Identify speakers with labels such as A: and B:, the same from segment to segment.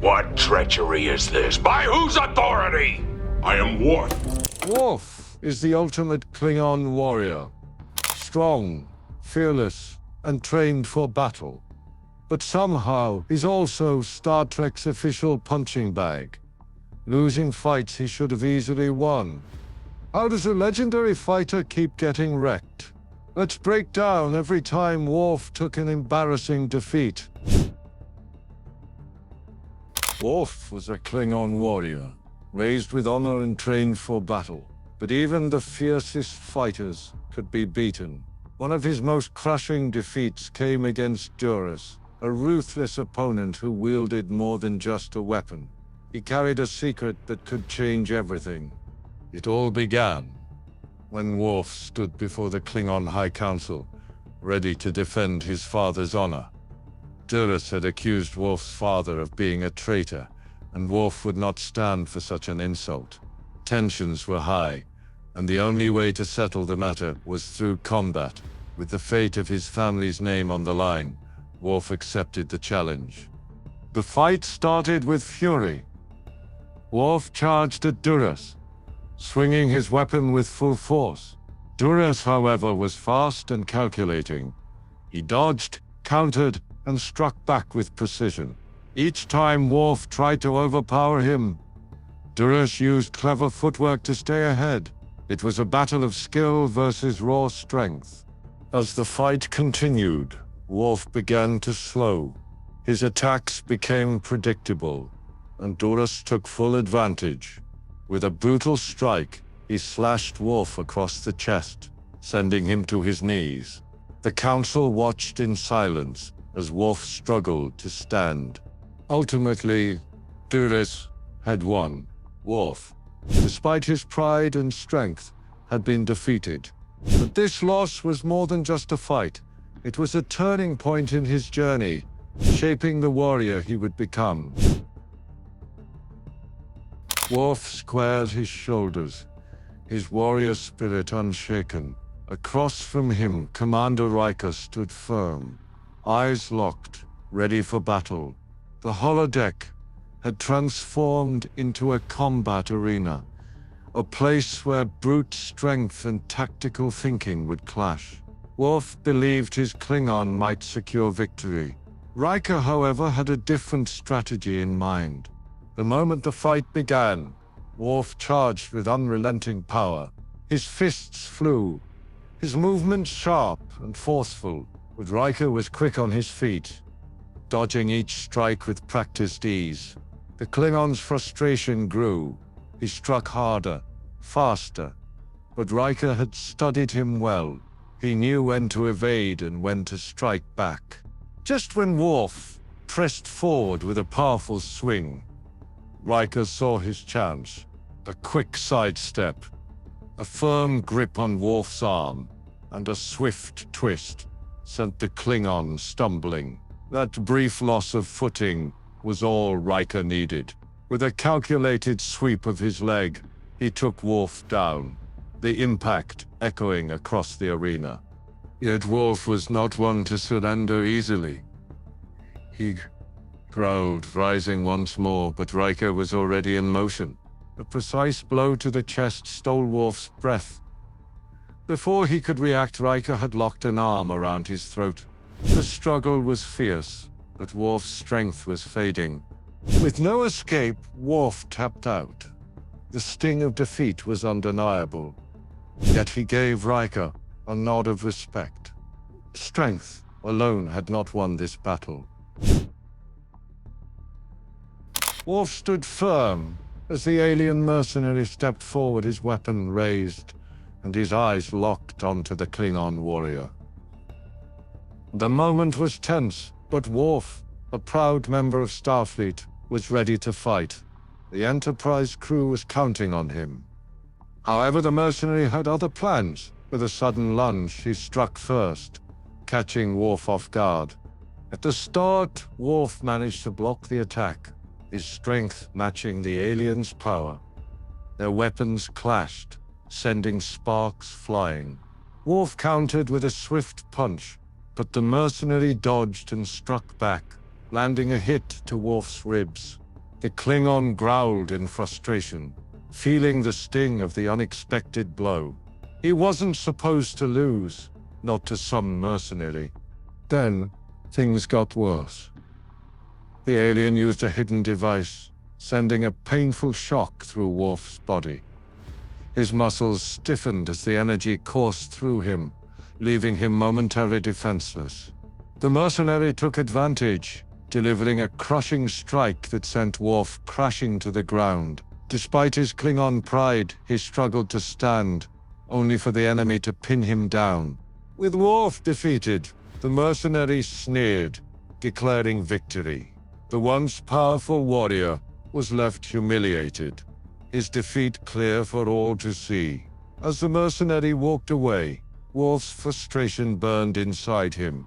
A: What treachery is this? By whose authority? I am Worf.
B: Worf is the ultimate Klingon warrior. Strong, fearless, and trained for battle. But somehow, he's also Star Trek's official punching bag. Losing fights he should have easily won. How does a legendary fighter keep getting wrecked? Let's break down every time Worf took an embarrassing defeat. Worf was a Klingon warrior, raised with honor and trained for battle. But even the fiercest fighters could be beaten. One of his most crushing defeats came against Durus, a ruthless opponent who wielded more than just a weapon. He carried a secret that could change everything. It all began when Worf stood before the Klingon High Council, ready to defend his father's honor. Durus had accused Worf's father of being a traitor, and Worf would not stand for such an insult. Tensions were high, and the only way to settle the matter was through combat. With the fate of his family's name on the line, Worf accepted the challenge. The fight started with fury. Worf charged at Durus, swinging his weapon with full force. Durus, however, was fast and calculating. He dodged, countered, and struck back with precision. Each time Worf tried to overpower him, Durus used clever footwork to stay ahead. It was a battle of skill versus raw strength. As the fight continued, Worf began to slow. His attacks became predictable, and Durus took full advantage. With a brutal strike, he slashed Worf across the chest, sending him to his knees. The council watched in silence as Worf struggled to stand. Ultimately, Durus had won. Worf, despite his pride and strength, had been defeated. But this loss was more than just a fight. It was a turning point in his journey, shaping the warrior he would become. Worf squared his shoulders, his warrior spirit unshaken. Across from him, Commander Riker stood firm, eyes locked, ready for battle. The holodeck had transformed into a combat arena, a place where brute strength and tactical thinking would clash. Worf believed his Klingon might secure victory. Riker, however, had a different strategy in mind. The moment the fight began, Worf charged with unrelenting power. His fists flew, his movements sharp and forceful, but Riker was quick on his feet, dodging each strike with practiced ease. The Klingon's frustration grew. He struck harder, faster, but Riker had studied him well. He knew when to evade and when to strike back. Just when Worf pressed forward with a powerful swing, Riker saw his chance. A quick sidestep, a firm grip on Worf's arm, and a swift twist sent the Klingon stumbling. That brief loss of footing was all Riker needed. With a calculated sweep of his leg, he took Worf down, the impact echoing across the arena. Yet Worf was not one to surrender easily. He growled, rising once more, but Riker was already in motion. A precise blow to the chest stole Worf's breath. Before he could react, Riker had locked an arm around his throat. The struggle was fierce, but Worf's strength was fading. With no escape, Worf tapped out. The sting of defeat was undeniable. Yet he gave Riker a nod of respect. Strength alone had not won this battle. Worf stood firm as the alien mercenary stepped forward, his weapon raised, and his eyes locked onto the Klingon warrior. The moment was tense, but Worf, a proud member of Starfleet, was ready to fight. The Enterprise crew was counting on him. However, the mercenary had other plans. With a sudden lunge, he struck first, catching Worf off guard. At the start, Worf managed to block the attack, his strength matching the alien's power. Their weapons clashed, sending sparks flying. Worf countered with a swift punch, but the mercenary dodged and struck back, landing a hit to Worf's ribs. The Klingon growled in frustration, feeling the sting of the unexpected blow. He wasn't supposed to lose, not to some mercenary. Then, things got worse. The alien used a hidden device, sending a painful shock through Worf's body. His muscles stiffened as the energy coursed through him, leaving him momentarily defenseless. The mercenary took advantage, delivering a crushing strike that sent Worf crashing to the ground. Despite his Klingon pride, he struggled to stand, only for the enemy to pin him down. With Worf defeated, the mercenary sneered, declaring victory. The once powerful warrior was left humiliated, his defeat clear for all to see. As the mercenary walked away, Worf's frustration burned inside him.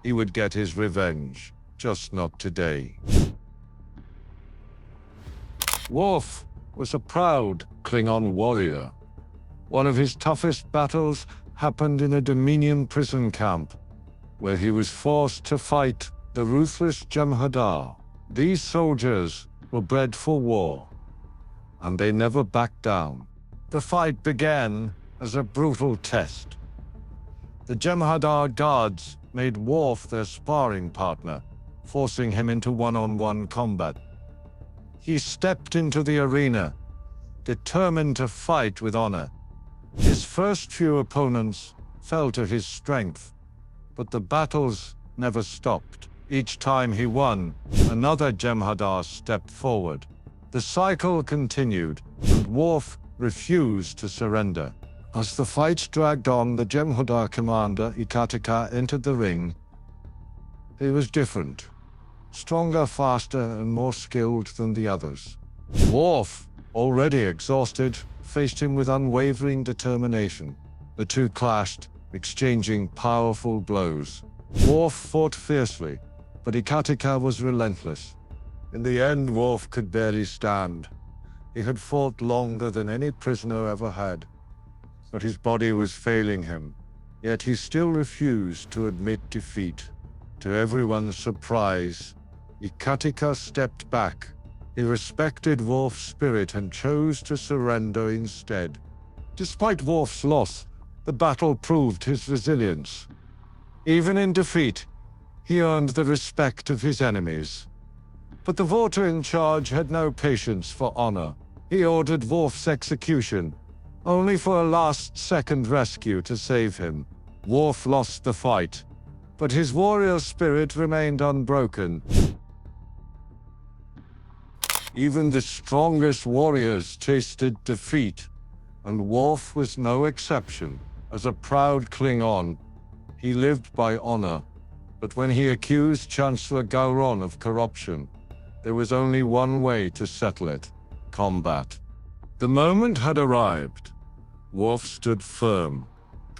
B: He would get his revenge, just not today. Worf was a proud Klingon warrior. One of his toughest battles happened in a Dominion prison camp, where he was forced to fight the ruthless Jehar. These soldiers were bred for war, and they never backed down. The fight began as a brutal test. The Jehar guards made Worf their sparring partner, forcing him into one-on-one combat. He stepped into the arena, determined to fight with honor. His first few opponents fell to his strength, but the battles never stopped. Each time he won, another Jehar stepped forward. The cycle continued, and Worf refused to surrender. As the fight dragged on, the Jehar commander, Ikatika, entered the ring. He was different. Stronger, faster, and more skilled than the others. Worf, already exhausted, faced him with unwavering determination. The two clashed, exchanging powerful blows. Worf fought fiercely, but Ikatika was relentless. In the end, Worf could barely stand. He had fought longer than any prisoner ever had, but his body was failing him. Yet he still refused to admit defeat. To everyone's surprise, Ikatika stepped back. He respected Worf's spirit and chose to surrender instead. Despite Worf's loss, the battle proved his resilience. Even in defeat, he earned the respect of his enemies. But the Vorta in charge had no patience for honor. He ordered Worf's execution, only for a last-second rescue to save him. Worf lost the fight, but his warrior spirit remained unbroken. Even the strongest warriors tasted defeat, and Worf was no exception. As a proud Klingon, he lived by honor. But when he accused Chancellor Goron of corruption, there was only one way to settle it: combat. The moment had arrived. Worf stood firm,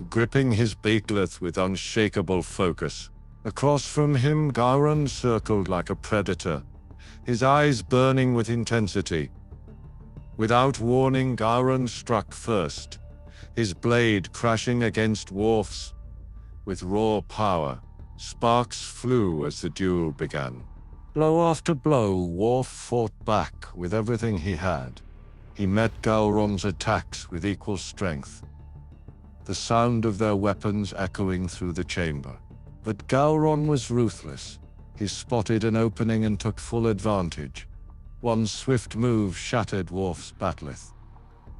B: gripping his beakleth with unshakable focus. Across from him, Goron circled like a predator, his eyes burning with intensity. Without warning, Goron struck first, his blade crashing against Worf's. With raw power, sparks flew as the duel began. Blow after blow, Worf fought back with everything he had. He met Goron's attacks with equal strength, the sound of their weapons echoing through the chamber. But Goron was ruthless. He spotted an opening and took full advantage. One swift move shattered Worf's bat'leth,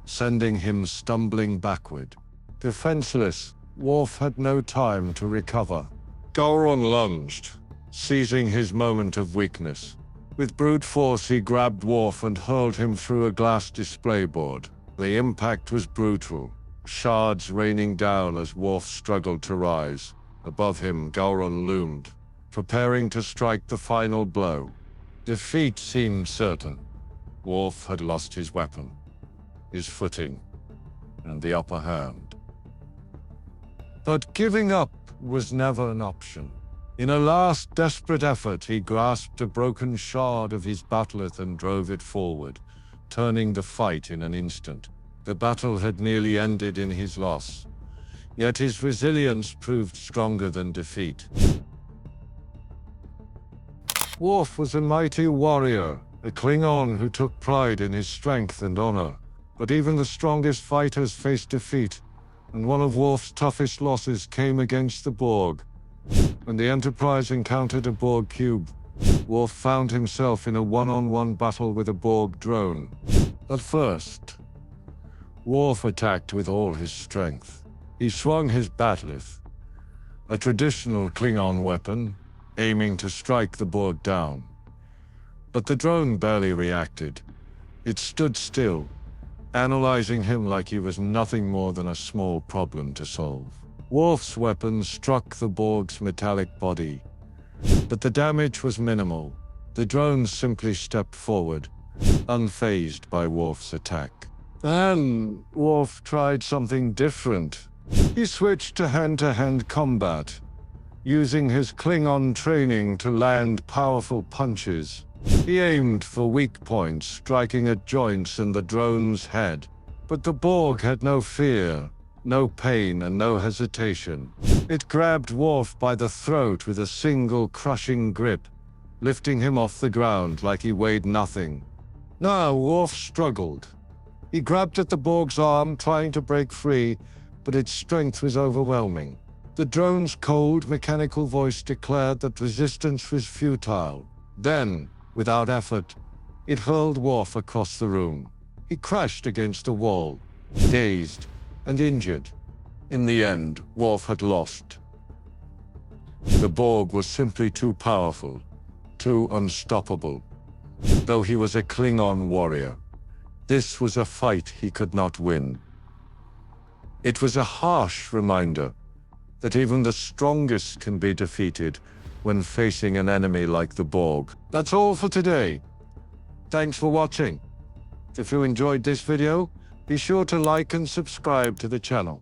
B: sending him stumbling backward. Defenseless, Worf had no time to recover. Goron lunged, seizing his moment of weakness. With brute force, he grabbed Worf and hurled him through a glass display board. The impact was brutal, shards raining down as Worf struggled to rise. Above him, Goron loomed, preparing to strike the final blow. Defeat seemed certain. Worf had lost his weapon, his footing, and the upper hand. But giving up was never an option. In a last desperate effort, he grasped a broken shard of his bat'leth and drove it forward, turning the fight in an instant. The battle had nearly ended in his loss, yet his resilience proved stronger than defeat. Worf was a mighty warrior, a Klingon who took pride in his strength and honor. But even the strongest fighters faced defeat, and one of Worf's toughest losses came against the Borg. When the Enterprise encountered a Borg cube, Worf found himself in a one-on-one battle with a Borg drone. At first, Worf attacked with all his strength. He swung his bat'leth, a traditional Klingon weapon, aiming to strike the Borg down. But the drone barely reacted. It stood still, analyzing him like he was nothing more than a small problem to solve. Worf's weapon struck the Borg's metallic body, but the damage was minimal. The drone simply stepped forward, unfazed by Worf's attack. Then Worf tried something different. He switched to hand-to-hand combat, using his Klingon training to land powerful punches. He aimed for weak points, striking at joints in the drone's head. But the Borg had no fear, no pain, and no hesitation. It grabbed Worf by the throat with a single crushing grip, lifting him off the ground like he weighed nothing. Now Worf struggled. He grabbed at the Borg's arm, trying to break free, but its strength was overwhelming. The drone's cold, mechanical voice declared that resistance was futile. Then, without effort, it hurled Worf across the room. He crashed against a wall, dazed and injured. In the end, Worf had lost. The Borg was simply too powerful, too unstoppable. Though he was a Klingon warrior, this was a fight he could not win. It was a harsh reminder that even the strongest can be defeated when facing an enemy like the Borg. That's all for today. Thanks for watching. If you enjoyed this video, be sure to like and subscribe to the channel.